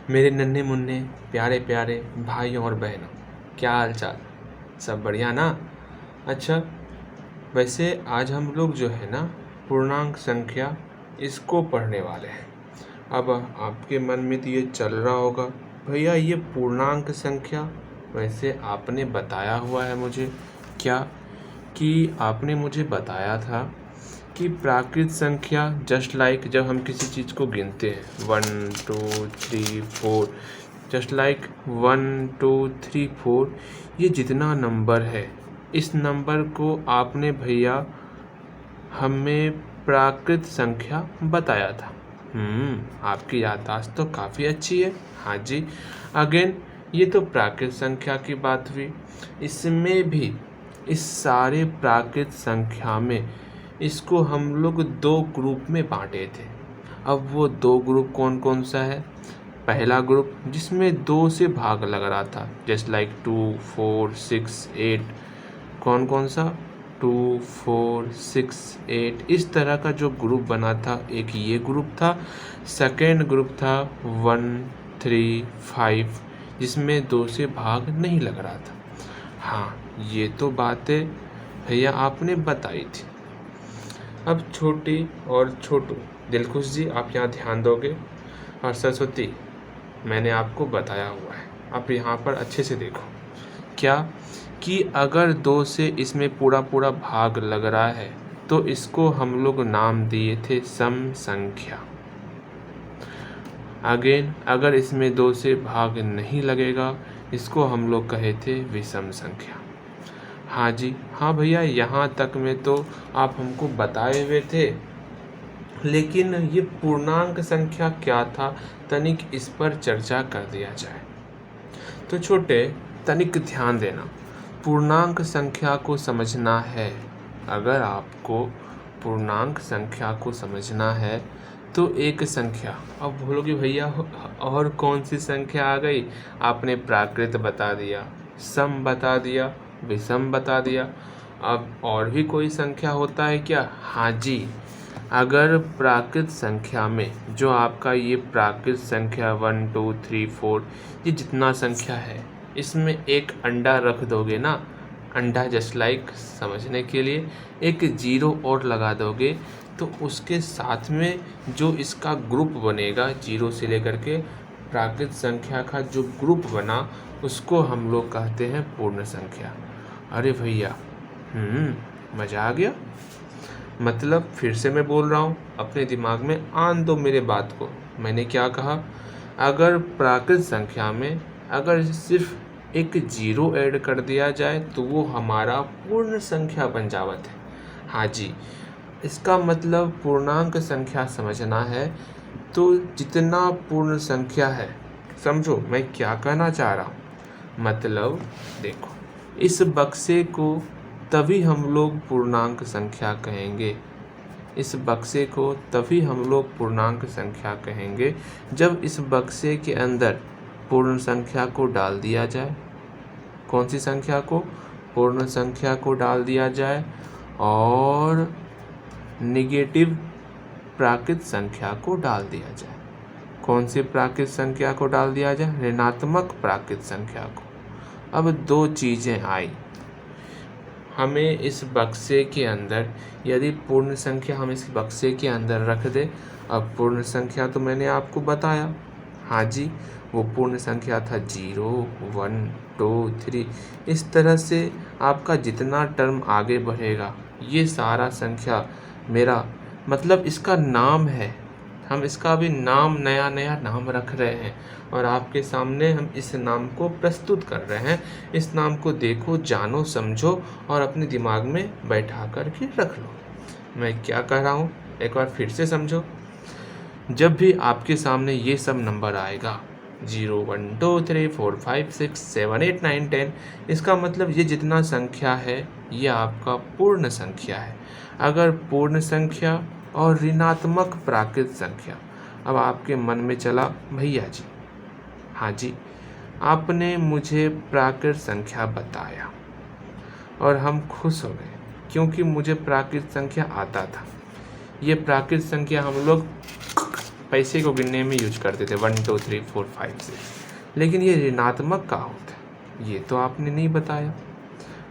मेरे नन्हे मुन्ने प्यारे प्यारे भाइयों और बहनों, क्या हाल चाल? सब बढ़िया ना? अच्छा, वैसे आज हम लोग जो है ना पूर्णांक संख्या इसको पढ़ने वाले हैं। अब आपके मन में तो ये चल रहा होगा, भैया ये पूर्णांक संख्या, वैसे आपने बताया हुआ है मुझे क्या कि आपने मुझे बताया था कि प्राकृत संख्या जस्ट लाइक जब हम किसी चीज़ को गिनते हैं 1 2 3 4, जस्ट लाइक 1 2 3 4, ये जितना नंबर है इस नंबर को आपने भैया हमें प्राकृत संख्या बताया था। आपकी याददाश्त तो काफ़ी अच्छी है। हाँ जी, अगेन ये तो प्राकृत संख्या की बात हुई। इसमें भी इस सारे प्राकृत संख्या में इसको हम लोग 2 ग्रुप में बांटे थे। अब वो 2 ग्रुप कौन कौन सा है? पहला ग्रुप जिसमें 2 से भाग लग रहा था, जस्ट लाइक 2 4 6 8, कौन कौन सा? 2 4 6 8, इस तरह का जो ग्रुप बना था, एक ये ग्रुप था। सेकेंड ग्रुप था 1 3 5, जिसमें 2 से भाग नहीं लग रहा था। हाँ, ये तो बातें भैया आपने बताई थी। अब छोटी और छोटू, दिलखुश जी आप यहाँ ध्यान दोगे, और सरस्वती मैंने आपको बताया हुआ है, आप यहाँ पर अच्छे से देखो। क्या कि अगर 2 से इसमें पूरा पूरा भाग लग रहा है तो इसको हम लोग नाम दिए थे सम संख्या। अगेन अगर इसमें 2 से भाग नहीं लगेगा इसको हम लोग कहे थे विषम संख्या। हाँ जी, हाँ भैया, यहाँ तक में तो आप हमको बताए हुए थे, लेकिन ये पूर्णांक संख्या क्या था तनिक इस पर चर्चा कर दिया जाए। तो छोटे तनिक ध्यान देना, पूर्णांक संख्या को समझना है, अगर आपको पूर्णांक संख्या को समझना है तो एक संख्या, अब बोलोगे भैया और कौन सी संख्या आ गई? आपने प्राकृत बता दिया, सम बता दिया, विषम बता दिया, अब और भी कोई संख्या होता है क्या? हाँ जी, अगर प्राकृत संख्या में जो आपका ये प्राकृत संख्या 1 2 3 4, ये जितना संख्या है इसमें एक अंडा रख दोगे ना, अंडा जस्ट लाइक समझने के लिए एक 0 और लगा दोगे, तो उसके साथ में जो इसका ग्रुप बनेगा 0 से लेकर के प्राकृत संख्या का जो ग्रुप बना उसको हम लोग कहते हैं पूर्ण संख्या। अरे भैया, मज़ा आ गया? मतलब फिर से मैं बोल रहा हूँ, अपने दिमाग में आन दो मेरे बात को। मैंने क्या कहा? अगर प्राकृत संख्या में अगर सिर्फ एक 0 ऐड कर दिया जाए तो वो हमारा पूर्ण संख्या बन जावत है। हाँ जी, इसका मतलब पूर्णांक संख्या समझना है तो जितना पूर्ण संख्या है, समझो मैं क्या कहना चाह रहा हूँ। मतलब देखो, इस बक्से को तभी हम लोग पूर्णांक संख्या कहेंगे, इस बक्से को तभी हम लोग पूर्णांक संख्या कहेंगे जब इस बक्से के अंदर पूर्ण संख्या को डाल दिया जाए। कौन सी संख्या को? पूर्ण संख्या को डाल दिया जाए, और नेगेटिव प्राकृत संख्या को डाल दिया जाए। कौन सी प्राकृत संख्या को डाल दिया जाए? ऋणात्मक प्राकृत संख्या को। अब 2 चीज़ें आई, हमें इस बक्से के अंदर यदि पूर्ण संख्या हम इस बक्से के अंदर रख दे, अब पूर्ण संख्या तो मैंने आपको बताया, हाँ जी, वो पूर्ण संख्या था 0 1 2 3, इस तरह से आपका जितना टर्म आगे बढ़ेगा ये सारा संख्या मेरा, मतलब इसका नाम है, हम इसका अभी नाम नया नया नाम रख रहे हैं और आपके सामने हम इस नाम को प्रस्तुत कर रहे हैं। इस नाम को देखो, जानो, समझो और अपने दिमाग में बैठा करके रख लो। मैं क्या कह रहा हूँ एक बार फिर से समझो। जब भी आपके सामने ये सब नंबर आएगा 0 1 2 3 4 5 6 7 8 9 10, इसका मतलब ये जितना संख्या है ये आपका पूर्ण संख्या है। अगर पूर्ण संख्या और ऋणात्मक प्राकृत संख्या, अब आपके मन में चला भैया जी, हाँ जी, आपने मुझे प्राकृत संख्या बताया और हम खुश हो गए क्योंकि मुझे प्राकृत संख्या आता था। ये प्राकृत संख्या हम लोग पैसे को गिनने में यूज करते थे 1 2 3 4 5 6। लेकिन ये ऋणात्मक का होता है, ये तो आपने नहीं बताया।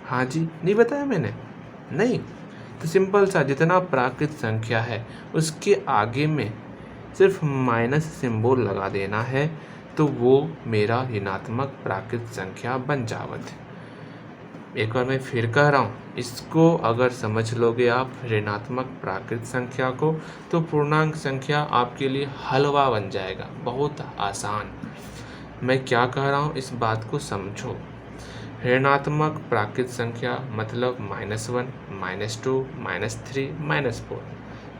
हाँ जी, नहीं बताया मैंने, नहीं। तो सिंपल सा, जितना प्राकृत संख्या है उसके आगे में सिर्फ माइनस सिंबल लगा देना है, तो वो मेरा ऋणात्मक प्राकृत संख्या बन जावत है। एक बार मैं फिर कह रहा हूँ, इसको अगर समझ लोगे आप ऋणात्मक प्राकृत संख्या को, तो पूर्णांक संख्या आपके लिए हलवा बन जाएगा, बहुत आसान। मैं क्या कह रहा हूँ इस बात को समझो। ऋणात्मक प्राकृत संख्या मतलब -1, -2, -3, -4।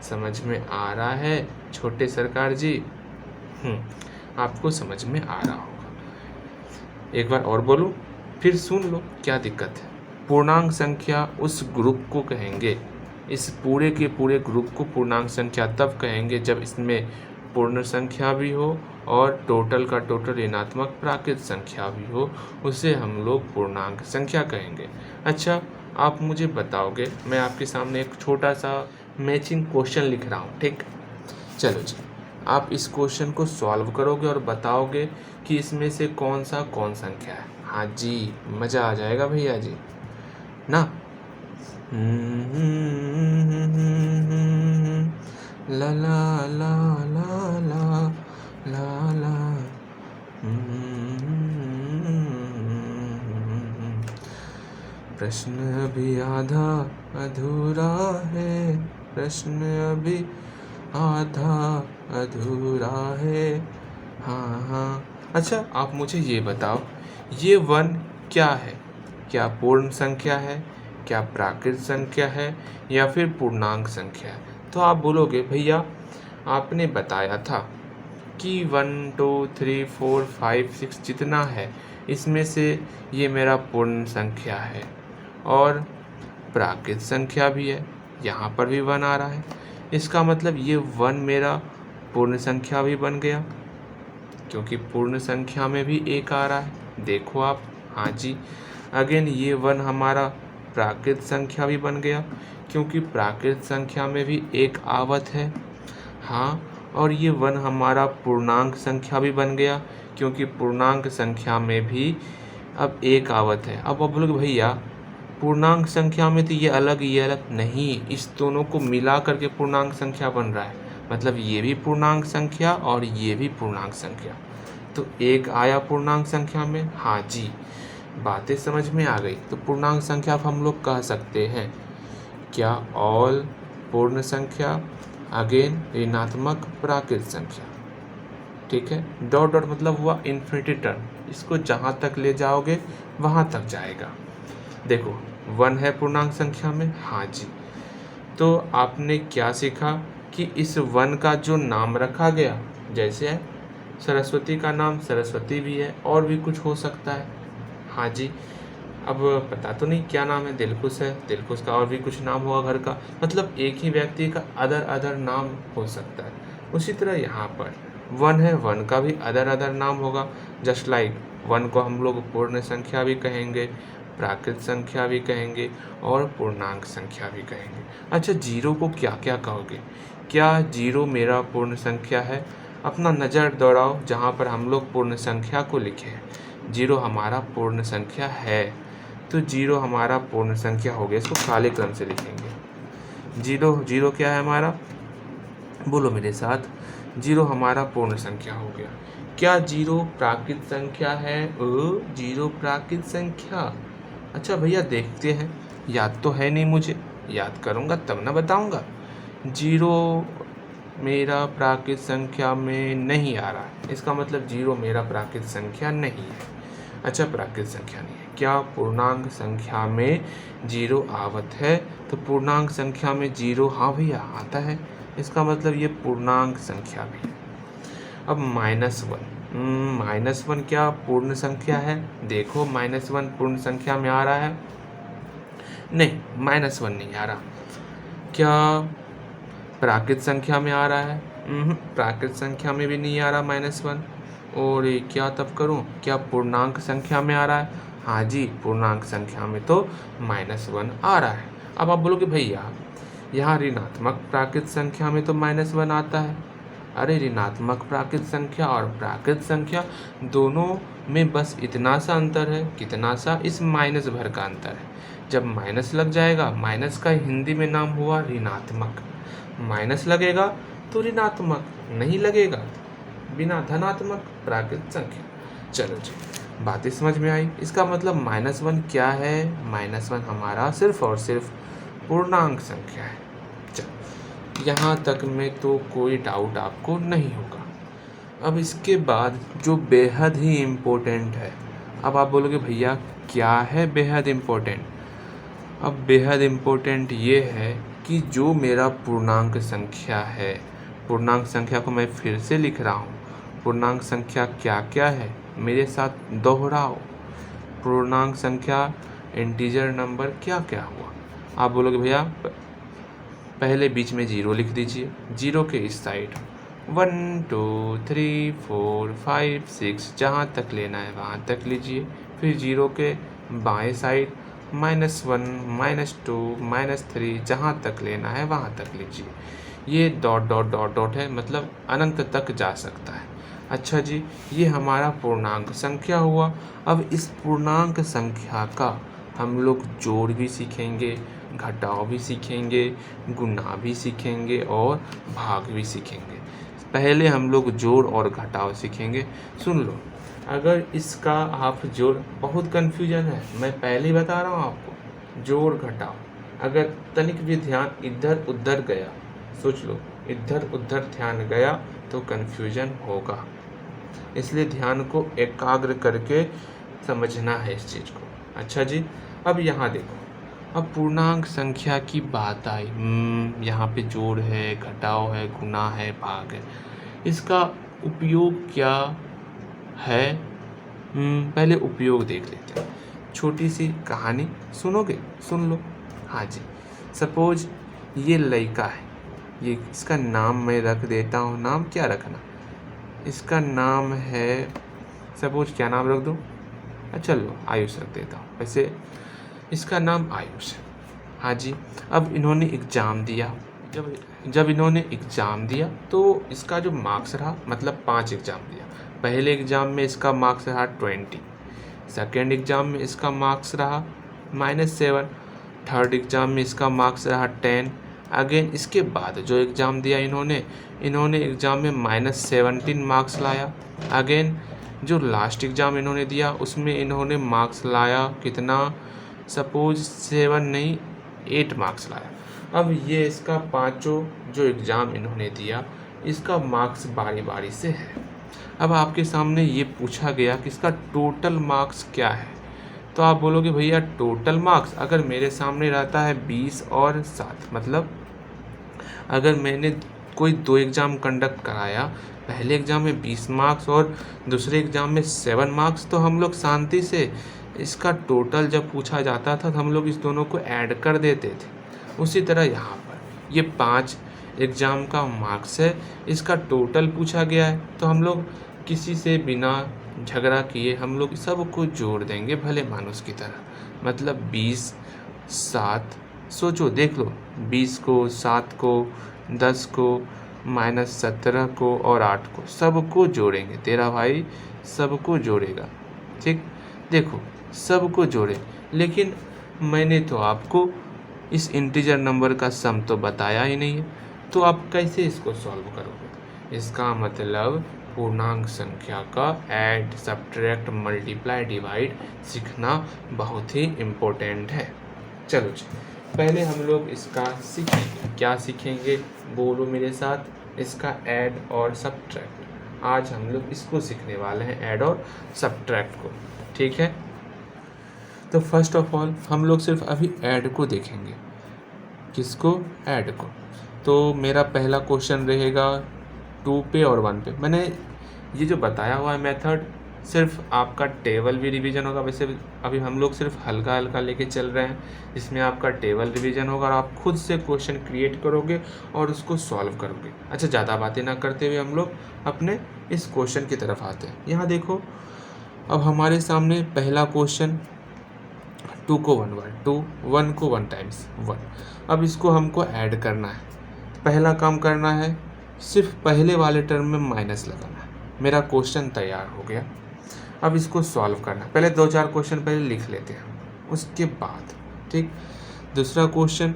समझ में आ रहा है छोटे सरकार जी? आपको समझ में आ रहा होगा। एक बार और बोलूं, फिर सुन लो, क्या दिक्कत है। पूर्णांक संख्या उस ग्रुप को कहेंगे, इस पूरे के पूरे ग्रुप को पूर्णांक संख्या तब कहेंगे जब इसमें पूर्ण संख्या भी हो और टोटल का टोटल ऋणात्मक प्राकृत संख्या भी हो, उसे हम लोग पूर्णांक संख्या कहेंगे। अच्छा, आप मुझे बताओगे, मैं आपके सामने एक छोटा सा मैचिंग क्वेश्चन लिख रहा हूँ, ठीक? चलो जी, आप इस क्वेश्चन को सॉल्व करोगे और बताओगे कि इसमें से कौन संख्या है। हाँ जी, मज़ा आ जाएगा भैया जी ना। ला ला ला ला ला ला ला। प्रश्न अभी आधा अधूरा है, प्रश्न अभी आधा अधूरा है। हाँ। अच्छा, आप मुझे ये बताओ, ये 1 क्या है? क्या पूर्ण संख्या है, क्या प्राकृत संख्या है, या फिर पूर्णांक संख्या है? तो आप बोलोगे भैया आपने बताया था कि 1 2 3 4 5 6 जितना है, इसमें से ये मेरा पूर्ण संख्या है और प्राकृत संख्या भी है, यहाँ पर भी 1 आ रहा है। इसका मतलब ये 1 मेरा पूर्ण संख्या भी बन गया, क्योंकि पूर्ण संख्या में भी 1 आ रहा है। देखो आप, हाँ जी। अगेन ये 1 हमारा प्राकृत संख्या भी बन गया, क्योंकि प्राकृत संख्या में भी 1 आवत है। हाँ, और ये 1 हमारा पूर्णांक संख्या भी बन गया, क्योंकि पूर्णांक संख्या में भी अब 1 आवत है। अब आप बोलोगे भैया पूर्णांक संख्या में तो ये अलग नहीं, इस दोनों को मिला करके पूर्णांक संख्या बन रहा है। मतलब ये भी पूर्णांक संख्या और ये भी पूर्णांक संख्या, तो 1 आया पूर्णांक संख्या में। हाँ जी, बातें समझ में आ गई। तो पूर्णांक संख्या हम लोग कह सकते हैं क्या? ऑल पूर्ण संख्या, अगेन ऋणात्मक प्राकृत संख्या, ठीक है। डॉट डॉट मतलब हुआ इन्फिनिटी टर्म, इसको जहाँ तक ले जाओगे वहाँ तक जाएगा। देखो 1 है पूर्णांक संख्या में, हाँ जी। तो आपने क्या सीखा कि इस 1 का जो नाम रखा गया, जैसे है सरस्वती का नाम सरस्वती भी है, और भी कुछ हो सकता है। हाँ जी, अब पता तो नहीं क्या नाम है, दिलखुश है, दिलखुश का और भी कुछ नाम होगा घर का, मतलब एक ही व्यक्ति का अदर नाम हो सकता है। उसी तरह यहाँ पर 1 है, 1 का भी अदर नाम होगा। जस्ट लाइक 1 को हम लोग पूर्ण संख्या भी कहेंगे, प्राकृत संख्या भी कहेंगे और पूर्णांक संख्या भी कहेंगे। अच्छा, 0 को क्या क्या कहोगे? क्या 0 मेरा पूर्ण संख्या है? अपना नज़र दौड़ाओ जहाँ पर हम लोग पूर्ण संख्या को लिखे हैं। 0 हमारा पूर्ण संख्या है, तो 0 हमारा पूर्ण संख्या हो गया। इसको काले कलम से लिखेंगे। 0 क्या है हमारा? बोलो मेरे साथ, 0 हमारा पूर्ण संख्या हो गया। क्या 0 प्राकृत संख्या है? 0 प्राकृत संख्या। अच्छा भैया देखते हैं, याद तो है नहीं मुझे, याद करूँगा तब ना बताऊँगा। 0 मेरा प्राकृत संख्या में नहीं आ रहा है, इसका मतलब 0 मेरा प्राकृत संख्या नहीं है। अच्छा, प्राकृत संख्या नहीं है। क्या पूर्णांक संख्या में 0 आवत है? तो पूर्णांक संख्या में 0, हाँ भैया आता है, इसका मतलब ये पूर्णांक संख्या भी है। अब -1 क्या पूर्ण संख्या है? देखो -1 पूर्ण संख्या में आ रहा है? नहीं, -1 नहीं आ रहा। क्या प्राकृत संख्या में आ रहा है? प्राकृत संख्या में भी नहीं आ रहा -1। और ये क्या तब करूं? क्या पूर्णांक संख्या में आ रहा है? हाँ जी, पूर्णांक संख्या में तो -1 आ रहा है। अब आप बोलोगे भैया यहाँ ऋणात्मक प्राकृत संख्या में तो -1 आता है, अरे ऋणात्मक प्राकृत संख्या और प्राकृत संख्या दोनों में बस इतना सा अंतर है, कितना सा, इस माइनस भर का अंतर है। जब माइनस लग जाएगा, माइनस का हिंदी में नाम हुआ ऋणात्मक, माइनस लगेगा तो ऋणात्मक, नहीं लगेगा बिना धनात्मक प्राकृत संख्या। चलो जी, बातें समझ में आई। इसका मतलब -1 क्या है? -1 हमारा सिर्फ और सिर्फ पूर्णांक संख्या है। चलो, यहाँ तक में तो कोई डाउट आपको नहीं होगा। अब इसके बाद जो बेहद ही इम्पोर्टेंट है, अब आप बोलोगे भैया क्या है बेहद इम्पोर्टेंट? अब बेहद इम्पोर्टेंट ये है कि जो मेरा पूर्णांक संख्या है, पूर्णांक संख्या को मैं फिर से लिख रहा हूँ। पूर्णांक संख्या क्या क्या है? मेरे साथ दोहराओ। पूर्णांक संख्या इंटीजर नंबर क्या क्या हुआ? आप बोलोगे भैया पहले बीच में 0 लिख दीजिए, 0 के इस साइड 1 2 3 4 5 6 जहाँ तक लेना है वहाँ तक लीजिए। फिर 0 के बाएं साइड -1 -2 -3 जहाँ तक लेना है वहाँ तक लीजिए। ये डॉट डॉट डॉट डॉट है, मतलब अनंत तक जा सकता है। अच्छा जी, ये हमारा पूर्णांक संख्या हुआ। अब इस पूर्णांक संख्या का हम लोग जोड़ भी सीखेंगे, घटाव भी सीखेंगे, गुणा भी सीखेंगे और भाग भी सीखेंगे। पहले हम लोग जोड़ और घटाव सीखेंगे। सुन लो, अगर इसका आप जोड़, बहुत कन्फ्यूजन है, मैं पहले ही बता रहा हूँ आपको, जोड़ घटाव अगर तनिक भी ध्यान इधर उधर गया, सोच लो इधर उधर ध्यान गया तो कन्फ्यूजन होगा। इसलिए ध्यान को एकाग्र करके समझना है इस चीज़ को। अच्छा जी, अब यहाँ देखो, अब पूर्णांक संख्या की बात आई। यहाँ पे जोड़ है, घटाव है, गुणा है, भाग है। इसका उपयोग क्या है? पहले उपयोग देख लेते हैं। छोटी सी कहानी सुनोगे? सुन लो। हाँ जी, सपोज ये लड़का है, ये इसका नाम मैं रख देता हूँ। नाम क्या रखना? इसका नाम है, सपोज क्या नाम रख दूँ? चलो आयुष रख देता हूँ। वैसे इसका नाम आयुष है। हाँ जी, अब इन्होंने एग्ज़ाम दिया। जब इन्होंने एग्ज़ाम दिया तो इसका जो मार्क्स रहा, मतलब 5 एग्ज़ाम दिया। पहले एग्ज़ाम में इसका मार्क्स रहा 20, सेकेंड एग्ज़ाम में इसका मार्क्स रहा -7, थर्ड एग्ज़ाम में इसका मार्क्स रहा 10। अगेन इसके बाद जो एग्ज़ाम दिया इन्होंने एग्ज़ाम में -17 मार्क्स लाया। अगेन जो लास्ट एग्ज़ाम इन्होंने दिया उसमें इन्होंने मार्क्स लाया कितना? सपोज 7 नहीं 8 मार्क्स लाया। अब ये इसका पांचों जो एग्ज़ाम इन्होंने दिया, इसका मार्क्स बारी बारी से है। अब आपके सामने ये पूछा गया कि इसका टोटल मार्क्स क्या है? तो आप बोलोगे भैया टोटल मार्क्स अगर मेरे सामने रहता है 20 और 7, मतलब अगर मैंने कोई 2 एग्ज़ाम कंडक्ट कराया, पहले एग्ज़ाम में 20 मार्क्स और दूसरे एग्ज़ाम में 7 मार्क्स, तो हम लोग शांति से इसका टोटल जब पूछा जाता था तो हम लोग इस दोनों को ऐड कर देते थे। उसी तरह यहाँ पर ये 5 एग्ज़ाम का मार्क्स है, इसका टोटल पूछा गया है, तो हम लोग किसी से बिना झगड़ा किए हम लोग सबको जोड़ देंगे भले मानुस की तरह। मतलब 20 7, सोचो देख लो, 20 को, 7 को, 10 को, -17 को और 8 को, सबको जोड़ेंगे। तेरा भाई सबको जोड़ेगा। ठीक, देखो सबको जोड़े, लेकिन मैंने तो आपको इस इंटीजर नंबर का सम तो बताया ही नहीं है, तो आप कैसे इसको सॉल्व करोगे? इसका मतलब पूर्णांक संख्या का ऐड, सब्ट्रैक्ट, मल्टीप्लाई, डिवाइड सीखना बहुत ही इम्पोर्टेंट है। चलो जी, पहले हम लोग इसका सीखेंगे। क्या सीखेंगे? बोलो मेरे साथ, इसका ऐड और सब्ट्रैक्ट। आज हम लोग इसको सीखने वाले हैं, ऐड और सब्ट्रैक्ट को। ठीक है, तो फर्स्ट ऑफ ऑल हम लोग सिर्फ अभी ऐड को देखेंगे। किसको? ऐड को। तो मेरा पहला क्वेश्चन रहेगा 2 पे और 1 पे। मैंने ये जो बताया हुआ है मेथड, सिर्फ आपका टेबल भी रिवीजन होगा। वैसे अभी हम लोग सिर्फ हल्का हल्का लेके चल रहे हैं, इसमें आपका टेबल रिवीजन होगा और आप खुद से क्वेश्चन क्रिएट करोगे और उसको सॉल्व करोगे। अच्छा, ज़्यादा बातें ना करते हुए हम लोग अपने इस क्वेश्चन की तरफ आते हैं। यहाँ देखो, अब हमारे सामने पहला क्वेश्चन 2 को 1 बार 2, 1 को 1 टाइम्स 1। अब इसको हमको ऐड करना है। पहला काम करना है, सिर्फ पहले वाले टर्म में माइनस लगाना है। मेरा क्वेश्चन तैयार हो गया। अब इसको सॉल्व करना है। पहले 2-4 क्वेश्चन पहले लिख लेते हैं, उसके बाद ठीक। दूसरा क्वेश्चन,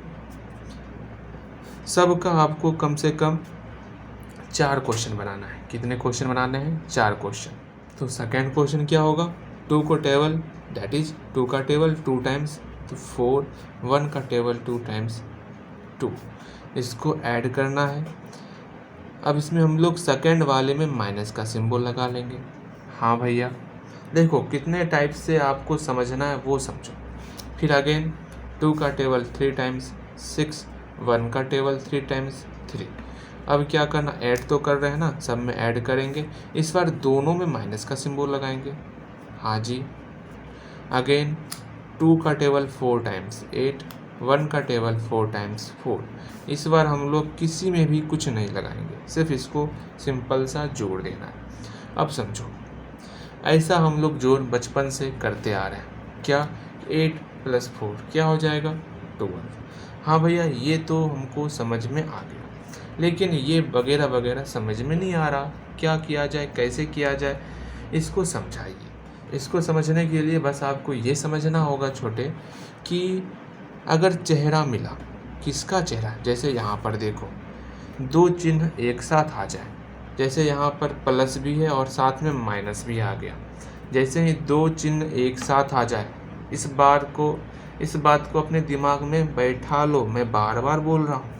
सबका आपको कम से कम 4 क्वेश्चन बनाना है। कितने क्वेश्चन बनाने हैं? 4 क्वेश्चन। तो सेकेंड क्वेश्चन क्या होगा? 2 को टेबल, दैट इज 2 का टेबल 2 टाइम्स तो 4, 1 का टेबल 2 टाइम्स 2, इसको ऐड करना है। अब इसमें हम लोग सेकेंड वाले में माइनस का सिंबल लगा लेंगे। हाँ भैया, देखो कितने टाइप से आपको समझना है वो समझो। फिर अगेन 2 का टेबल 3 टाइम्स 6, 1 का टेबल 3 टाइम्स 3। अब क्या करना, ऐड तो कर रहे हैं ना, सब में ऐड करेंगे। इस बार दोनों में माइनस का सिंबल लगाएंगे। हाँ जी। अगेन 2 का टेबल 4 टाइम्स 8, 1 का टेबल 4 टाइम्स 4। इस बार हम लोग किसी में भी कुछ नहीं लगाएंगे, सिर्फ इसको सिंपल सा जोड़ देना है। अब समझो, ऐसा हम लोग जोड़ बचपन से करते आ रहे हैं। क्या 8 + 4 क्या हो जाएगा? 12। हाँ भैया, ये तो हमको समझ में आ गया, लेकिन ये वगैरह वगैरह समझ में नहीं आ रहा। क्या किया जाए, कैसे किया जाए, इसको समझाइए। इसको समझने के लिए बस आपको ये समझना होगा छोटे, कि अगर चेहरा मिला, किसका चेहरा, जैसे यहाँ पर देखो 2 चिन्ह एक साथ आ जाए, जैसे यहाँ पर प्लस भी है और साथ में माइनस भी आ गया। जैसे ही 2 चिन्ह एक साथ आ जाए, इस बात को अपने दिमाग में बैठा लो। मैं बार बार बोल रहा हूँ,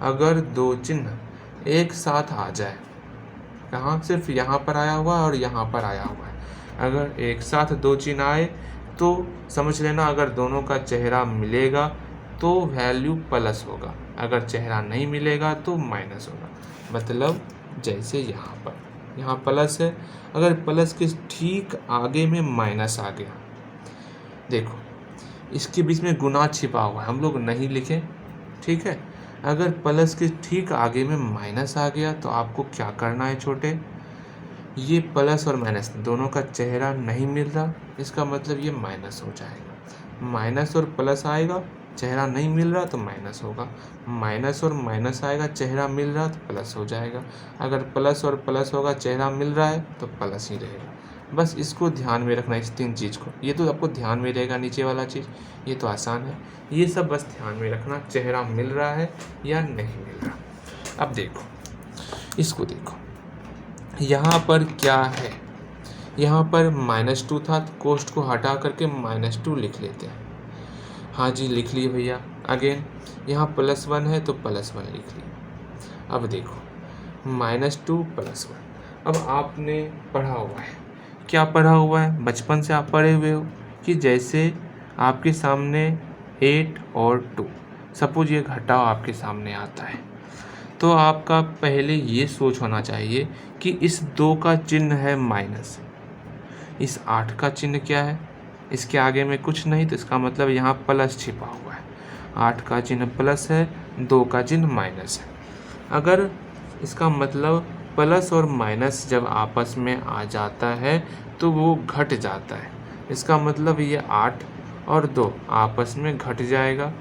अगर 2 चिन्ह एक साथ आ जाए, कहाँ, सिर्फ यहाँ पर आया हुआ है और यहाँ पर आया हुआ है। अगर एक साथ 2 चिन्ह आए तो समझ लेना, अगर दोनों का चेहरा मिलेगा तो वैल्यू प्लस होगा, अगर चेहरा नहीं मिलेगा तो माइनस होगा। मतलब जैसे यहाँ प्लस है, अगर प्लस के ठीक आगे में माइनस आ गया, देखो इसके बीच में गुना छिपा हुआ है, हम लोग नहीं लिखें, ठीक है। अगर प्लस के ठीक आगे में माइनस आ गया तो आपको क्या करना है छोटे, ये प्लस और माइनस दोनों का चेहरा नहीं मिल रहा, इसका मतलब ये माइनस हो जाएगा। माइनस और प्लस आएगा, चेहरा नहीं मिल रहा तो माइनस होगा। माइनस और माइनस आएगा, चेहरा मिल रहा तो प्लस हो जाएगा। अगर प्लस और प्लस होगा, चेहरा मिल रहा है तो प्लस ही रहेगा। बस इसको ध्यान में रखना, इस 3 चीज़ को। ये तो आपको ध्यान में रहेगा, नीचे वाला चीज़ ये तो आसान है, ये सब बस ध्यान में रखना, चेहरा मिल रहा है या नहीं मिल रहा। अब देखो, इसको देखो, यहाँ पर क्या है, यहाँ पर -2 था, तो कोष्ठ को हटा करके -2 लिख लेते हैं। हाँ जी, लिख लिए भैया। अगेन यहाँ +1 है तो +1 लिख लिए। अब देखो -2 +1। अब आपने पढ़ा हुआ है, क्या पढ़ा हुआ है, बचपन से आप पढ़े हुए हो कि जैसे आपके सामने 8 और 2, सपोज ये घटाव आपके सामने आता है, तो आपका पहले ये सोच होना चाहिए कि इस 2 का चिन्ह है माइनस, इस 8 का चिन्ह क्या है, इसके आगे में कुछ नहीं, तो इसका मतलब यहाँ प्लस छिपा हुआ है। 8 का चिन्ह प्लस है, 2 का चिन्ह माइनस है। अगर इसका मतलब प्लस और माइनस जब आपस में आ जाता है तो वो घट जाता है, इसका मतलब ये 8 और 2 आपस में घट जाएगा।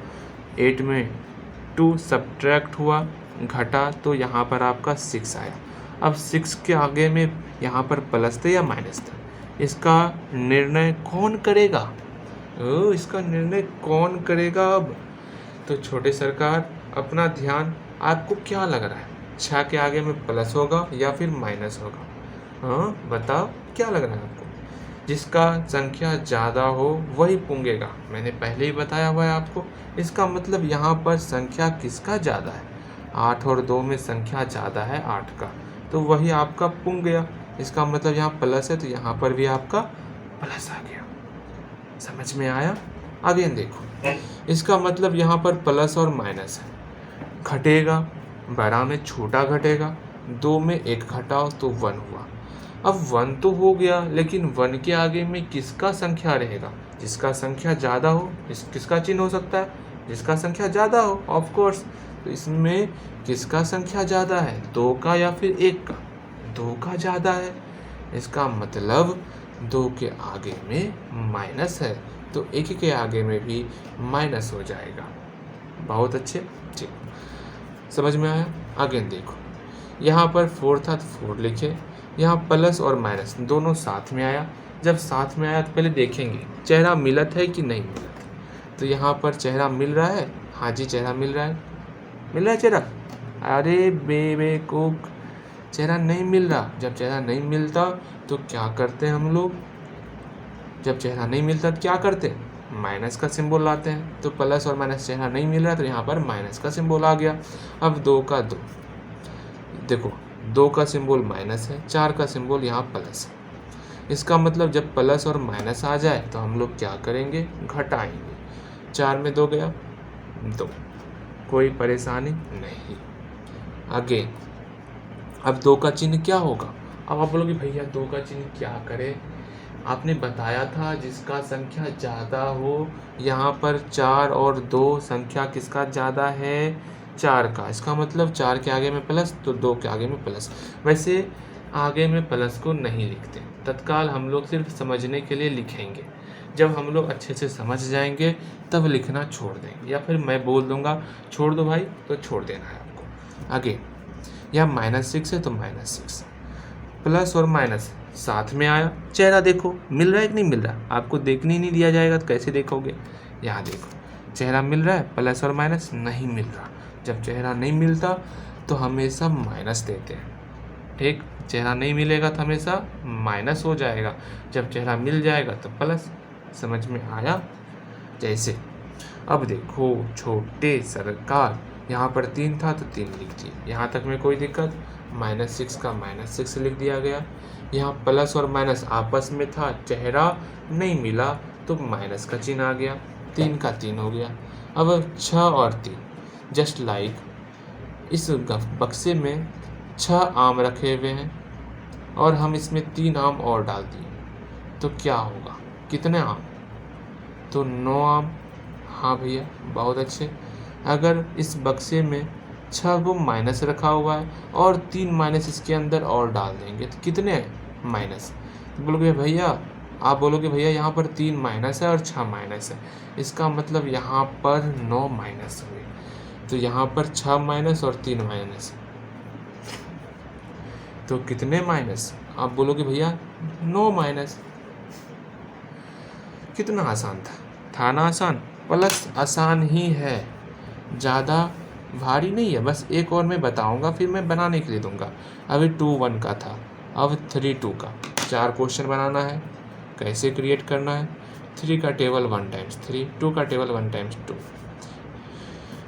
8 में 2 सब्ट्रैक्ट हुआ, घटा, तो यहाँ पर आपका 6 आया। अब 6 के आगे में यहाँ पर प्लस थे या माइनस थे, इसका निर्णय कौन करेगा? इसका निर्णय कौन करेगा? अब तो छोटे सरकार, अपना ध्यान, आपको क्या लग रहा है, 6 के आगे में प्लस होगा या फिर माइनस होगा? हाँ बताओ, क्या लग रहा है आपको? जिसका संख्या ज़्यादा हो वही पुंगेगा, मैंने पहले ही बताया हुआ है आपको। इसका मतलब यहाँ पर संख्या किसका ज़्यादा है, 8 और 2 में संख्या ज़्यादा है 8 का, तो वही आपका पुंग गया। इसका मतलब यहाँ प्लस है तो यहाँ पर भी आपका प्लस आ गया। समझ में आया? आगे देखो, इसका मतलब यहाँ पर प्लस और माइनस है, घटेगा, बड़ा में छोटा घटेगा, 2 में 1 घटाओ तो 1 हुआ। अब 1 तो हो गया, लेकिन 1 के आगे में किसका संख्या रहेगा? जिसका संख्या ज़्यादा हो। किसका चिन्ह हो सकता है? जिसका संख्या ज़्यादा हो, ऑफ कोर्स। तो इसमें किसका संख्या ज़्यादा है, 2 का या फिर 1 का? 2 का ज़्यादा है, इसका मतलब 2 के आगे में माइनस है, तो 1 के आगे में भी माइनस हो जाएगा। बहुत अच्छे, ठीक, समझ में आया? आगे देखो, यहाँ पर 4 था तो 4 लिखे। यहाँ प्लस और माइनस दोनों साथ में आया। जब साथ में आया तो पहले देखेंगे चेहरा मिलत है कि नहीं मिलत। तो यहाँ पर चेहरा मिल रहा है, हाँ जी चेहरा मिल रहा है, मिल रहा है चेहरा। अरे बेवकूफ, चेहरा नहीं मिल रहा। जब चेहरा नहीं मिलता तो क्या करते हैं हम लोग, जब चेहरा नहीं मिलता तो क्या करते हैं, माइनस का सिंबल लाते हैं। तो प्लस और माइनस, चेहरा नहीं मिल रहा तो यहाँ पर माइनस का सिंबल आ गया। अब 2 का 2, देखो 2 का सिंबल माइनस है, 4 का सिंबल यहाँ प्लस है। इसका मतलब जब प्लस और माइनस आ जाए तो हम लोग क्या करेंगे, घटाएंगे। 4 में 2 गया 2, कोई परेशानी नहीं। आगे अब 2 का चिन्ह क्या होगा। अब आप बोलोगे भैया 2 का चिन्ह क्या करे, आपने बताया था जिसका संख्या ज़्यादा हो। यहाँ पर 4 और 2 संख्या किसका ज़्यादा है, 4 का। इसका मतलब 4 के आगे में प्लस तो 2 के आगे में प्लस। वैसे आगे में प्लस को नहीं लिखते, तत्काल हम लोग सिर्फ समझने के लिए लिखेंगे। जब हम लोग अच्छे से समझ जाएंगे तब लिखना छोड़ देंगे, या फिर मैं बोल दूंगा छोड़ दो भाई तो छोड़ देना है आपको। आगे यहाँ -6 है तो -6, प्लस और माइनस साथ में आया। चेहरा देखो मिल रहा है कि नहीं मिल रहा, आपको देखने ही नहीं दिया जाएगा तो कैसे देखोगे। यहाँ देखो चेहरा मिल रहा है, प्लस और माइनस नहीं मिल रहा। जब चेहरा नहीं मिलता तो हमेशा माइनस देते हैं, ठीक। चेहरा नहीं मिलेगा तो हमेशा माइनस हो जाएगा, जब चेहरा मिल जाएगा तो प्लस। समझ में आया। जैसे अब देखो छोटे सरकार, यहाँ पर 3 था तो 3 लिख दिए, यहाँ तक में कोई दिक्कत। -6 का -6 लिख दिया गया। यहाँ प्लस और माइनस आपस में था, चेहरा नहीं मिला तो माइनस का चिन्ह आ गया, 3 का 3 हो गया। अब 6 और 3 जस्ट लाइक इस बक्से में 6 आम रखे हुए हैं और हम इसमें 3 आम और डाल दिए तो क्या होगा, कितने आम, तो 9 आम। हाँ भैया बहुत अच्छे। अगर इस बक्से में 6 को माइनस रखा हुआ है और 3 माइनस इसके अंदर और डाल देंगे तो कितने माइनस, तो बोलोगे भैया, आप बोलोगे भैया यहाँ पर 3 माइनस है और 6 माइनस है, इसका मतलब यहाँ पर 9 माइनस हुए। तो यहाँ पर 6 माइनस और 3 माइनस तो कितने माइनस, आप बोलोगे भैया 9 माइनस। कितना आसान था ना आसान। प्लस आसान ही है, ज़्यादा भारी नहीं है। बस एक और मैं बताऊंगा फिर मैं बनाने के लिए दूंगा। अभी 2 1 का था, अब 3 2 का। 4 क्वेश्चन बनाना है, कैसे क्रिएट करना है। 3 का टेबल 1 टाइम्स 3, 2 का टेबल 1 टाइम्स 2।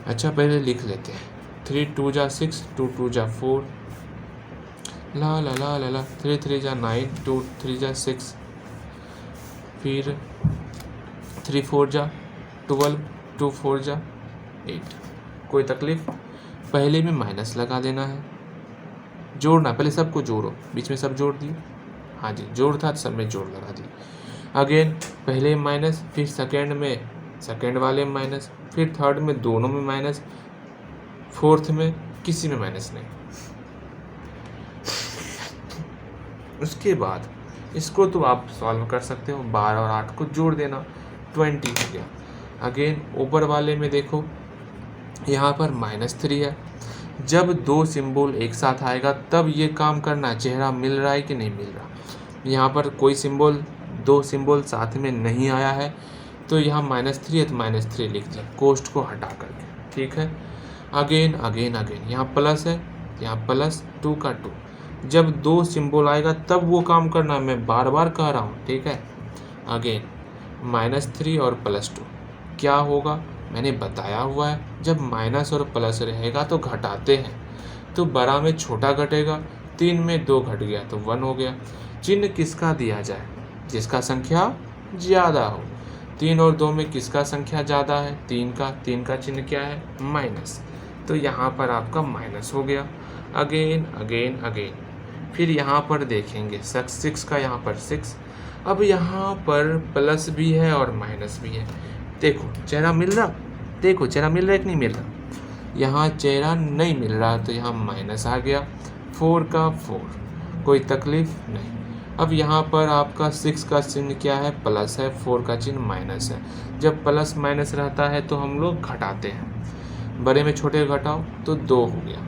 अच्छा पहले लिख लेते हैं। 3 2 जा 6, 2 2 जा 4, ला ला ला ला ला, 3 3 जा 9, 2 3 जा 6, फिर 3 4 जा 12, 2 4 जा 8। कोई तकलीफ, पहले में माइनस लगा देना है, जोड़ना, पहले सबको जोड़ो, बीच में सब जोड़ दिए। हाँ जी जोड़ था तो सब में जोड़ लगा दिए। अगेन पहले माइनस, फिर सेकेंड में सेकेंड वाले में माइनस, फिर थर्ड में दोनों में माइनस, फोर्थ में किसी में माइनस नहीं। उसके बाद इसको तो आप सॉल्व कर सकते हो, 12 और 8 को जोड़ देना, 20 हो गया। अगेन ऊपर वाले में देखो यहाँ पर -3 है। जब 2 सिंबल एक साथ आएगा तब ये काम करना है, चेहरा मिल रहा है कि नहीं मिल रहा। यहाँ पर कोई सिंबल, 2 सिंबल साथ में नहीं आया है तो यहाँ -3 है तो -3 लिख दिया, कोष्ठ को हटा करके, ठीक है। अगेन अगेन अगेन यहाँ प्लस है, यहाँ प्लस 2 का 2। जब 2 सिंबल आएगा तब वो काम करना है, मैं बार बार कह रहा हूँ, ठीक है। अगेन -3 और +2 क्या होगा, मैंने बताया हुआ है। जब माइनस और प्लस रहेगा तो घटाते हैं, तो बड़ा में छोटा घटेगा, 3 में 2 घट गया तो 1 हो गया। चिन्ह किसका दिया जाए, जिसका संख्या ज़्यादा हो। 3 और 2 में किसका संख्या ज़्यादा है, 3 का चिन्ह क्या है, माइनस, तो यहाँ पर आपका माइनस हो गया। अगेन अगेन अगेन फिर यहाँ पर देखेंगे 6 का यहाँ पर 6। अब यहाँ पर प्लस भी है और माइनस भी है। देखो चेहरा मिल रहा, देखो चेहरा मिल रहा है कि नहीं मिल रहा, यहाँ चेहरा नहीं मिल रहा तो यहाँ माइनस आ गया। 4 का 4, कोई तकलीफ नहीं। अब यहाँ पर आपका 6 का चिन्ह क्या है, प्लस है, 4 का चिन्ह माइनस है। जब प्लस माइनस रहता है तो हम लोग घटाते हैं, बड़े में छोटे घटाओ तो 2 हो गया।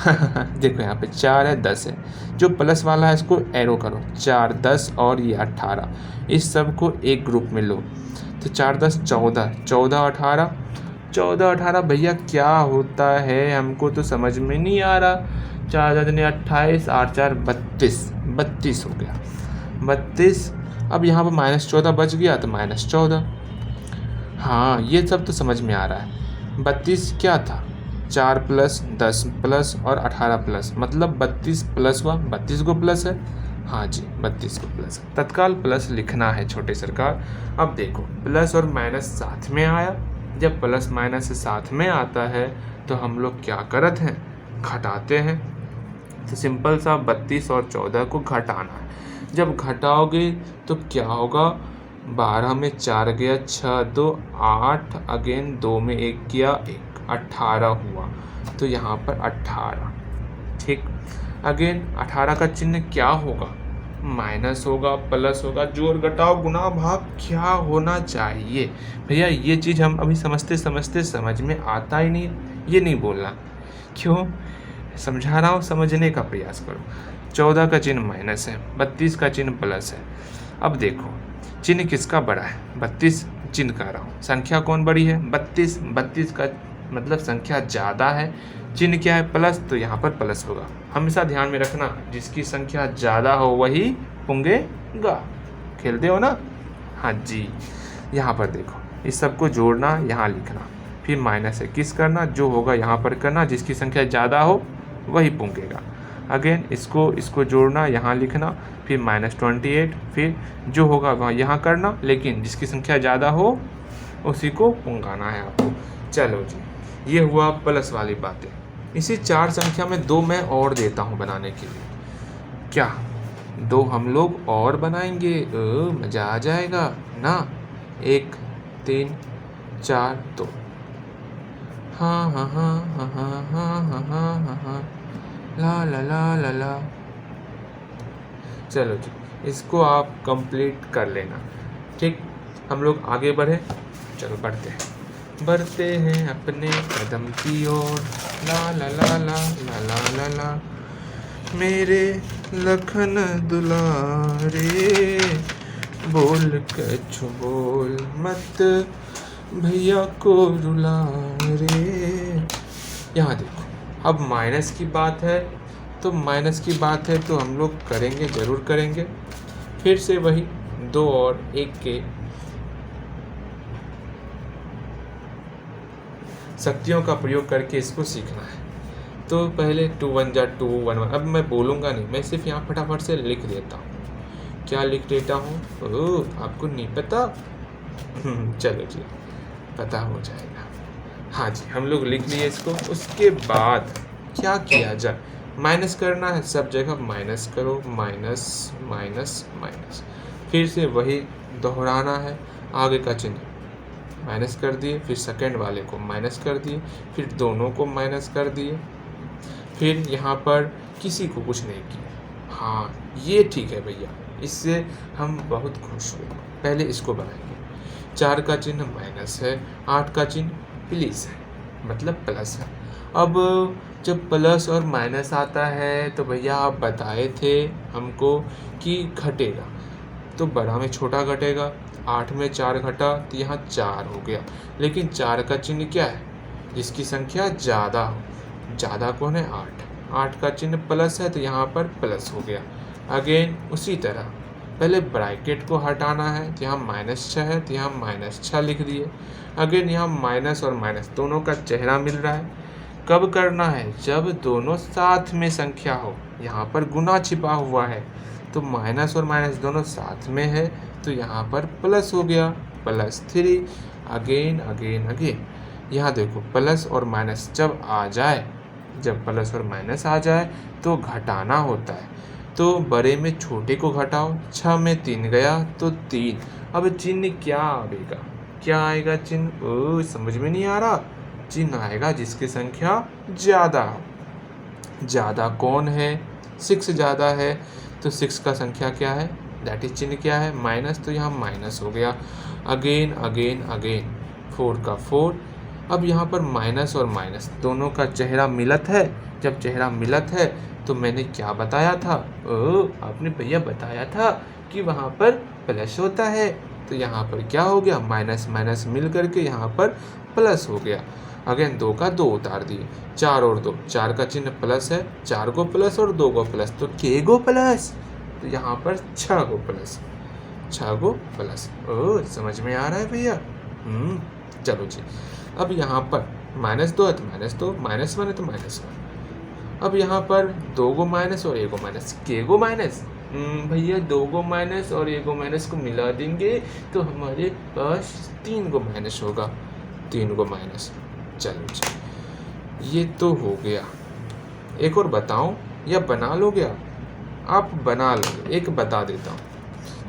देखो यहाँ पे 4 है, 10 है, जो प्लस वाला है इसको एरो करो, 4 10 और ये 18, इस सब को एक ग्रुप में लो। तो 4 10 14, 14 18, 14 18 भैया क्या होता है हमको तो समझ में नहीं आ रहा। 4 दूनी 28, 8 4 32, 32 हो गया 32। अब यहाँ पर -14 बच गया तो -14। हाँ ये सब तो समझ में आ रहा है। 32 क्या था, 4 प्लस 10 प्लस और 18 प्लस, मतलब 32 प्लस हुआ, 32 को प्लस है। हाँ जी 32 को प्लस है, तत्काल प्लस लिखना है छोटे सरकार। अब देखो प्लस और माइनस साथ में आया, जब प्लस माइनस साथ में आता है तो हम लोग क्या करते हैं, घटाते हैं। तो सिंपल सा 32 और 14 को घटाना है। जब घटाओगे तो क्या होगा, 12 में 4 गया, 6 2 8, अगेन 2 में 1 गया 1, 18 हुआ। तो यहाँ पर 18, ठीक। अगेन 18 का चिन्ह क्या होगा, माइनस होगा, प्लस होगा, जोड़ घटाओ गुना भाग क्या होना चाहिए। भैया ये चीज़ हम अभी समझते समझते समझ में आता ही नहीं, ये नहीं बोलना, क्यों समझा रहा हूँ, समझने का प्रयास करो। 14 का चिन्ह माइनस है, 32 का चिन्ह प्लस है। अब देखो चिन्ह किसका बड़ा है, 32 चिन्ह कह रहा हूँ, संख्या कौन बड़ी है, 32, 32 का मतलब संख्या ज़्यादा है, चिन्ह क्या है प्लस, तो यहाँ पर प्लस होगा। हमेशा ध्यान में रखना, जिसकी संख्या ज़्यादा हो वही पुंगेगा। खेलते हो ना, हाँ जी। यहाँ पर देखो इस सबको जोड़ना, यहाँ लिखना, फिर -21 करना, जो होगा यहाँ पर करना, जिसकी संख्या ज़्यादा हो वही पुंगेगा। अगेन इसको जोड़ना, यहाँ लिखना, फिर -28, फिर जो होगा वहाँ यहाँ करना, लेकिन जिसकी संख्या ज़्यादा हो उसी को पुंगाना है आपको। चलो जी, ये हुआ प्लस वाली बातें। इसी 4 संख्या में 2 मैं और देता हूँ बनाने के लिए। क्या 2 हम लोग और बनाएंगे, मज़ा आ जाएगा ना। 1 3 4 2, हाँ हाँ हाँ हाँ हाँ हाँ हाँ हाँ हाँ हाँ, ला ला ला ला ला। चलो जी, इसको आप कंप्लीट कर लेना, ठीक। हम लोग आगे बढ़े, चलो बढ़ते हैं अपने कदम की ओर, ला ला ला ला ला ला ला ला। मेरे लखन दुलारे, बोल कछु बोल मत, भैया को रुला रे। यहाँ देखो, अब माइनस की बात है तो हम लोग करेंगे, ज़रूर करेंगे। फिर से वही 2 और 1 के शक्तियों का प्रयोग करके इसको सीखना है। तो पहले 2 1 जा 2 1 1, अब मैं बोलूँगा नहीं, मैं सिर्फ यहाँ फटाफट से लिख देता हूँ। क्या लिख देता हूँ, ओह आपको नहीं पता, चलो जी पता हो जाएगा। हाँ जी, हम लोग लिख लिए इसको। उसके बाद क्या किया जाए, माइनस करना है, सब जगह माइनस करो, माइनस माइनस माइनस, फिर से वही दोहराना है। आगे का चिन्ह माइनस कर दिए, फिर सेकंड वाले को माइनस कर दिए, फिर दोनों को माइनस कर दिए, फिर यहाँ पर किसी को कुछ नहीं किया। हाँ ये ठीक है भैया, इससे हम बहुत खुश हुए। पहले इसको बनाएंगे। 4 का चिन्ह माइनस है, 8 का चिन्ह प्लस है, मतलब प्लस है। अब जब प्लस और माइनस आता है तो भैया आप बताए थे हमको कि घटेगा, तो बड़ा में छोटा घटेगा। 8 में 4 घटा तो यहाँ 4 हो गया, लेकिन 4 का चिन्ह क्या है, जिसकी संख्या ज़्यादा हो। ज़्यादा कौन है, 8, 8 का चिन्ह प्लस है तो यहाँ पर प्लस हो गया। अगेन उसी तरह पहले ब्रैकेट को हटाना है, तो यहाँ -6 है तो यहाँ -6 लिख दिए। अगेन यहाँ माइनस और माइनस दोनों का चेहरा मिल रहा है। कब करना है, जब दोनों साथ में संख्या हो। यहाँ पर गुना छिपा हुआ है, तो माइनस और माइनस दोनों साथ में है तो यहाँ पर प्लस हो गया, +3। अगेन अगेन अगेन यहाँ देखो प्लस और माइनस जब आ जाए, जब प्लस और माइनस आ जाए तो घटाना होता है। तो बड़े में छोटे को घटाओ, 6 में 3 गया तो 3। अब चिन्ह क्या आएगा, क्या आएगा चिन्ह, ओ समझ में नहीं आ रहा। चिन्ह आएगा जिसकी संख्या ज़्यादा हो। ज़्यादा कौन है, 6 ज़्यादा है, तो 6 का संख्या क्या है, दैट इज चिन्ह क्या है, माइनस, तो यहाँ माइनस हो गया। अगेन अगेन अगेन 4 का 4, अब यहाँ पर माइनस और माइनस दोनों का चेहरा मिलत है। जब चेहरा मिलत है तो मैंने क्या बताया था? आपने भैया बताया था कि वहाँ पर प्लस होता है। तो यहाँ पर क्या हो गया? माइनस माइनस मिल करके यहाँ पर प्लस हो गया। अगेन 2 का 2 उतार दिए, 4 और 2, 4 का चिन्ह प्लस है, 4 को प्लस और 2 को प्लस, तो के गो प्लस? तो यहाँ पर 6 को प्लस, 6 को प्लस। समझ में आ रहा है भैया? चलो जी। अब यहाँ पर -2 है तो -2, -1 है तो -1। अब यहाँ पर 2 गो माइनस और 1 गो माइनस, के गो माइनस? भैया 2 गो माइनस और 1 गो माइनस को मिला देंगे तो हमारे पास 3 गो माइनस होगा, 3 गो माइनस। चलो जी, ये तो हो गया। एक और बताऊं या बना लोगे आप? आप बना लोगे। एक बता देता हूँ,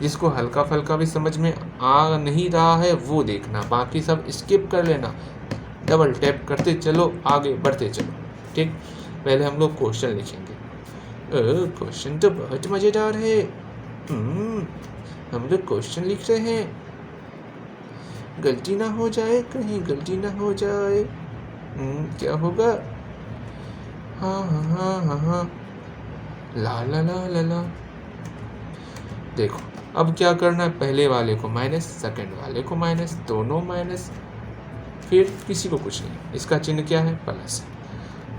जिसको हल्का फल्का भी समझ में आ नहीं रहा है वो देखना, बाकी सब स्किप कर लेना। डबल टैप करते चलो, आगे बढ़ते चलो। ठीक, पहले हम लोग क्वेश्चन लिखेंगे। क्वेश्चन तो बहुत मज़ेदार है। हम लोग क्वेश्चन लिख रहे हैं, गलती ना हो जाए, कहीं गलती ना हो जाए। क्या होगा? हाँ हाँ हाँ हाँ हाँ, ला ला ला ला ला। देखो अब क्या करना है, पहले वाले को माइनस, सेकंड वाले को माइनस, दोनों माइनस, फिर किसी को कुछ नहीं। इसका चिन्ह क्या है? प्लस।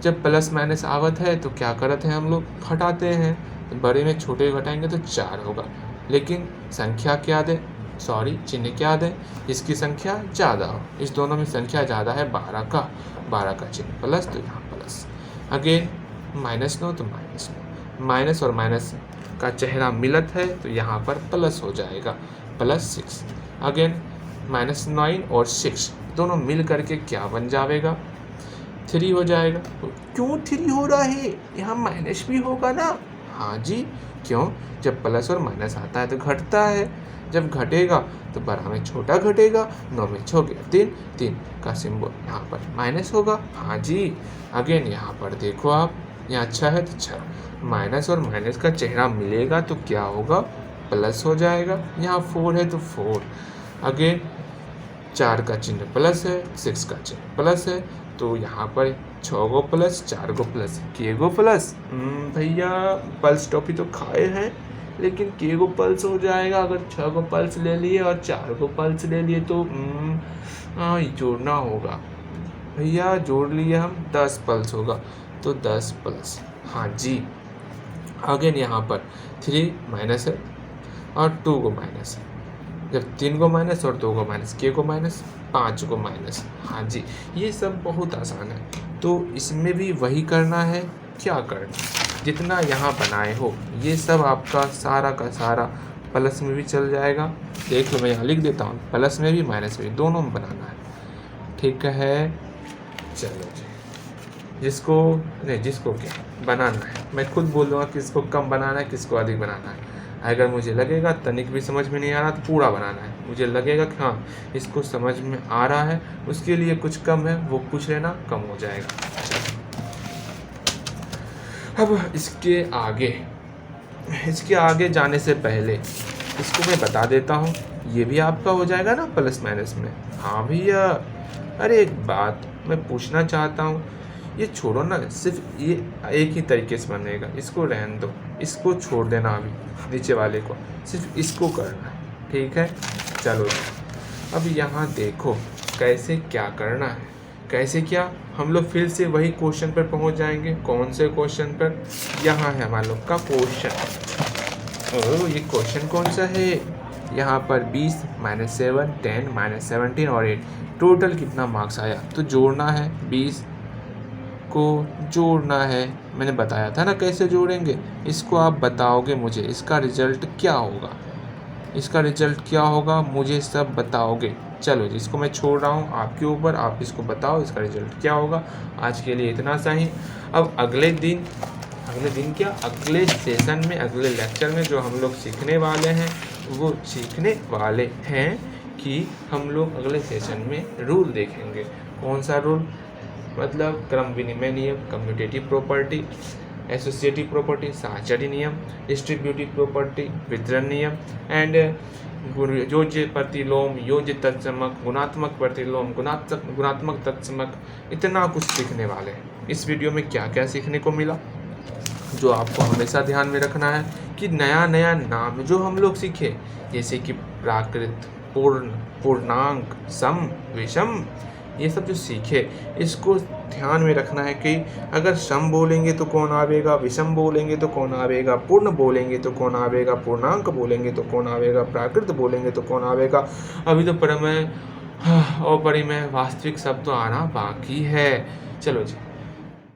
जब प्लस माइनस आवत है तो क्या करते हैं हम लोग? घटाते हैं। बड़े में छोटे घटाएंगे तो 4 होगा, लेकिन संख्या क्या दे, सॉरी चिन्ह क्या दे? इसकी संख्या ज़्यादा हो। इस दोनों में संख्या ज़्यादा है 12 का, 12 का चिन्ह प्लस, तो यहाँ प्लस। अगेन -9 तो -9, माइनस और माइनस का चेहरा मिलत है तो यहाँ पर प्लस हो जाएगा, +6। अगेन -9 और 6 दोनों मिल करके क्या बन जाएगा? 3 हो जाएगा। क्यों 3 हो रहा है? यहाँ माइनस भी होगा ना? हाँ जी, क्यों? जब प्लस और माइनस आता है तो घटता है, जब घटेगा तो बड़ा में छोटा घटेगा, 9 में छोटे 3, 3 का सिंबल यहाँ पर माइनस होगा। हाँ जी। अगेन यहाँ पर देखो आप, यहाँ 6 है तो 6, माइनस और माइनस का चेहरा मिलेगा तो क्या होगा? प्लस हो जाएगा। यहाँ 4 है तो 4, अगेन 4 का चिन्ह प्लस है, 6 का चिन्ह प्लस है, तो यहाँ पर 6 गो प्लस, 4 गो प्लस, के गो प्लस। भैया पल्स टॉफी तो खाए हैं, लेकिन के गो पल्स हो जाएगा अगर 6 गो पल्स ले लिए और 4 गो पल्स ले लिए तो जोड़ना होगा। भैया जोड़ लिए हम, 10 पल्स होगा तो 10 प्लस। हाँ जी। अगेन यहाँ पर 3 माइनस है और 2 गो माइनस है, जब 3 गो माइनस और 2 गो माइनस, के गो माइनस, 5 गो माइनस। हाँ जी, ये सब बहुत आसान है। तो इसमें भी वही करना है। क्या करना, जितना यहाँ बनाए हो ये सब आपका सारा का सारा प्लस में भी चल जाएगा। देख लो, मैं यहाँ लिख देता हूँ, प्लस में भी माइनस में भी, दोनों में बनाना है। ठीक है, चलो जी। जिसको क्या बनाना है, मैं खुद बोल दूँगा किसको कम बनाना है, किसको अधिक बनाना है। अगर मुझे लगेगा तनिक भी समझ में नहीं आ रहा तो पूरा बनाना है। मुझे लगेगा कि हाँ इसको समझ में आ रहा है, उसके लिए कुछ कम है वो पूछ लेना, कम हो जाएगा। अब इसके आगे जाने से पहले इसको मैं बता देता हूँ, ये भी आपका हो जाएगा ना प्लस माइनस में। हाँ भैया, अरे एक बात मैं पूछना चाहता हूँ, ये छोड़ो ना, सिर्फ ये एक ही तरीके से बनेगा, इसको रहने दो, इसको छोड़ देना अभी, नीचे वाले को, सिर्फ इसको करना है। ठीक है, चलो अब यहाँ देखो कैसे क्या करना है। कैसे क्या, हम लोग फिर से वही क्वेश्चन पर पहुँच जाएंगे। कौन से क्वेश्चन पर? यहाँ है हमारे लोग का क्वेश्चन। ये क्वेश्चन कौन सा है? यहाँ पर 20, -7, 10, -17 और 8, टोटल कितना मार्क्स आया? तो जोड़ना है, 20 को जोड़ना है। मैंने बताया था ना कैसे जोड़ेंगे। इसको आप बताओगे मुझे, इसका रिजल्ट क्या होगा, इसका रिजल्ट क्या होगा मुझे सब बताओगे। चलो जी, इसको मैं छोड़ रहा हूँ आपके ऊपर, आप इसको बताओ इसका रिजल्ट क्या होगा। आज के लिए इतना सा ही। अब अगले दिन क्या, अगले सेशन में, अगले लेक्चर में जो हम लोग सीखने वाले हैं वो सीखने वाले हैं कि हम लोग अगले सेशन में रूल देखेंगे। कौन सा रूल? मतलब क्रम विनिमय नियम, कम्यूटेटिव प्रॉपर्टी, एसोसिएटिव प्रॉपर्टी, साहचर्य नियम, डिस्ट्रीब्यूटिव प्रॉपर्टी, वितरण नियम एंड योज्य प्रतिलोम, योज्य तत्समक, गुणात्मक प्रतिलोम, गुणात्मक तत्समक, इतना कुछ सीखने वाले हैं। इस वीडियो में क्या क्या सीखने को मिला, जो आपको हमेशा ध्यान में रखना है कि नया नया नाम जो हम लोग सीखे, जैसे कि प्राकृत, पूर्ण, पूर्णांक, सम, विषम, ये सब जो सीखे इसको ध्यान में रखना है कि अगर सम बोलेंगे तो कौन आवेगा, विषम बोलेंगे तो कौन आवेगा, पूर्ण बोलेंगे तो कौन आवेगा, पूर्णांक बोलेंगे तो कौन आवेगा, प्राकृत बोलेंगे तो कौन आवेगा। अभी तो परमय, अपरिमेय, वास्तविक शब्द तो आना बाकी है। चलो जी।